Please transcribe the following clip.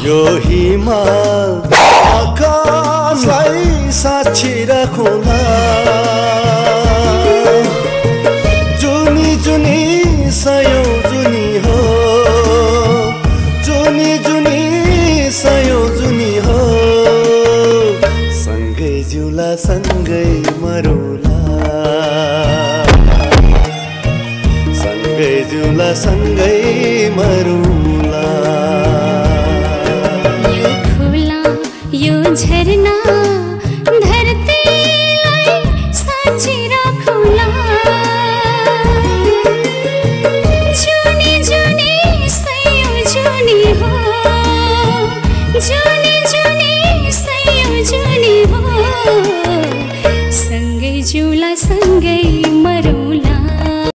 यो हिमाल आकाशलाई साक्षी राखौँला जुनी जुनी सयौं जुनी हो जुनी जुनी सयौं जुनी हो सँगै जिउला सँगै मरौँला सँगै जिउला सँगै मरौँला यो झरना धरतीलाई साक्षी राखौँला जुनी जुनी सयौं जुनी हो जुनी जुनी सयौं जुनी हो